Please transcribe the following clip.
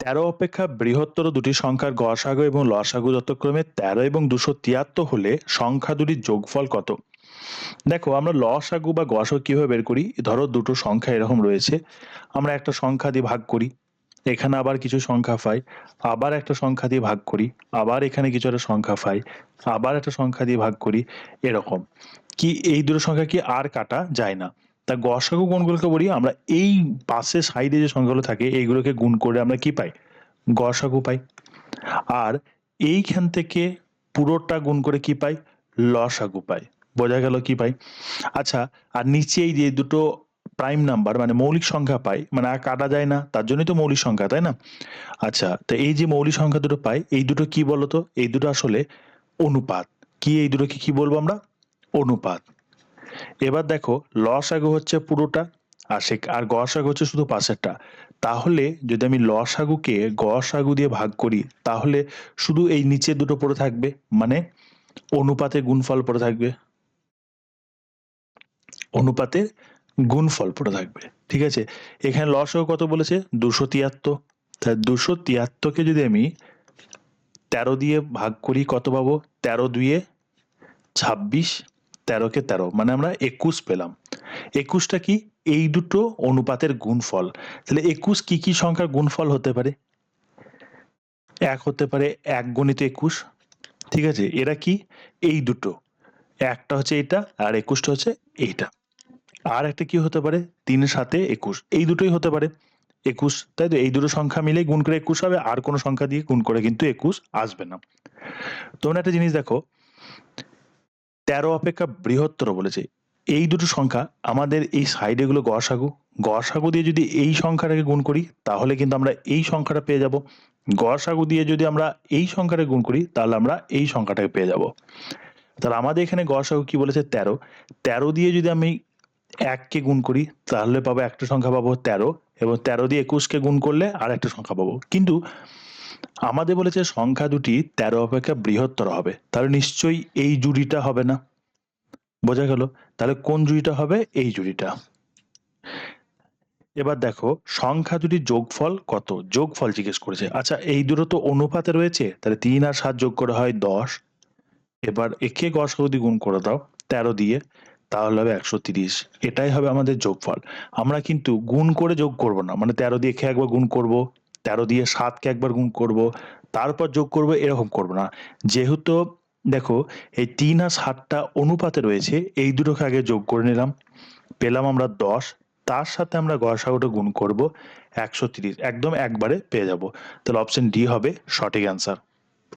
১৩ অপেক্ষা বৃহত্তর দুটি সংখ্যার গসাগু এবং লসাগু যথাক্রমে ১৩ এবং ২৭৩ হলে সংখ্যা দুটির যোগফল কত? দেখো আমরা লসাগু বা গসাগু কিভাবে বের করি? ধরো দুটো সংখ্যা এরকম রয়েছে, আমরা একটা সংখ্যা দিয়ে ভাগ করি, এখানে আবার কিছু সংখ্যা পাই, আবার একটা সংখ্যা দিয়ে ভাগ করি, আবার এখানে কিছু একটা সংখ্যা পাই, আবার একটা সংখ্যা দিয়ে ভাগ করি, এরকম। কি এই দুটো সংখ্যা কি আর কাটা যায় না? তা গসাগু কোনগুলোকে বলি? আমরা এই পাশের সাইডে যে সংখ্যাগুলো থাকে এইগুলোকে গুণ করে আমরা কি পাই? গসাগু পাই। আর এইখান থেকে পুরোটা গুণ করে কি পাই? লসাগু পাই। বোঝা গেল কি পাই? আচ্ছা, আর নিচে এই যে দুটো প্রাইম নাম্বার মানে মৌলিক সংখ্যা পাই, মানে আর কাটা যায় না, তার জন্যই তো মৌলিক সংখ্যা, তাই না? আচ্ছা, তো এই যে মৌলিক সংখ্যা দুটো পাই, এই দুটো কি বলতো? এই দুটো আসলে অনুপাত। কি এই দুটোকে কি বলবো আমরা? অনুপাত। এবার দেখো লসাগু হচ্ছে পুরোটা, আর গসাগু হচ্ছে শুধু পাশেরটা। তাহলে যদি আমি লসাগুকে গসাগু দিয়ে ভাগ করি তাহলে শুধু এই নিচের দুটো পড়ে থাকবে, মানে অনুপাতের গুণফল পড়ে থাকবে, অনুপাতের গুণফল পড়ে থাকবে। ঠিক আছে, এখানে লসাগু কত বলেছে? ২৭৩। তাহলে ২৭৩কে যদি আমি ১৩ দিয়ে ভাগ করি কত পাবো? ১৩ দুইয়ে ২৬, ১৩কে ১৩ মানে আমরা ২১ পেলাম। ২১টা কি? এই দুটো অনুপাতের গুণফল। তাহলে ২১ কি কি সংখ্যার গুণফল হতে পারে? ১ হতে পারে ১ গুণিত ২১। ঠিক আছে, এরা কি? এই দুটো। একটা হচ্ছে এটা আর ২১টা হচ্ছে এইটা। আর একটা কি হতে পারে? ৩ এর সাথে ২১, এই দুটোই হতে পারে ২১, তাই তো? এই দুটো সংখ্যা মিলে গুণ করে ২১ হবে, আর কোনো সংখ্যা দিয়ে গুণ করে কিন্তু ২১ আসবে না। তোমরা একটা জিনিস দেখো, ১৩ অপেক্ষা বৃহত্তর বলেছে। এই দুটো সংখ্যা আমাদের এই সাইডে গুলো গসাগু। গসাগু দিয়ে যদি এই সংখ্যাটাকে গুণ করি তাহলে কিন্তু আমরা এই সংখ্যাটা পেয়ে যাব। গসাগু দিয়ে যদি আমরা এই সংখ্যাটাকে গুণ করি তাহলে আমরা এই সংখ্যাটাকে পেয়ে যাব। তাহলে আমাদের এখানে গসাগু কি বলেছে? ১৩। ১৩ দিয়ে যদি আমি ১ কে গুণ করি তাহলে পাবো একটা সংখ্যা পাবো ১৩, এবং ১৩ দিয়ে ২১ কে গুণ করলে আরেকটা সংখ্যা পাবো। কিন্তু আমাদের বলেছে সংখ্যা দুটি ১৩ অপেক্ষা বৃহত্তর হবে। তাহলে নিশ্চয়ই এই জুড়িটা হবে না। বোঝা গেল? তাহলে কোন জুড়িটা হবে? এই জুড়িটা। এবার দেখো সংখ্যা দুটির যোগফল কত? যোগফল জিজ্ঞেস করেছে। আচ্ছা, এই দুটো তো অনুপাতে রয়েছে, তাহলে ৩ আর ৭ যোগ করে হয় ১০। এবার একে গসাগু দিয়ে গুণ করে দাও ১৩ দিয়ে, তাহলে হবে ১৩০। এটাই হবে আমাদের যোগফল। আমরা কিন্তু গুণ করে যোগ করব না, মানে ১৩ দিয়ে একে একবার গুণ করব, ১৩ দিয়ে ৭ কে একবার গুণ করব, তারপর যোগ করব, এরকম করব না। যেহেতু দেখো এই ৩ আর ৭টা অনুপাতে রয়েছে, এই দুটোকে আগে যোগ করে নিলাম, পেলাম আমরা ১০, তার সাথে আমরা গসাগুটা গুণ করব ১৩০, একদম একবারে পেয়ে যাব। তাহলে অপশন ডি হবে সঠিক অ্যান্সার।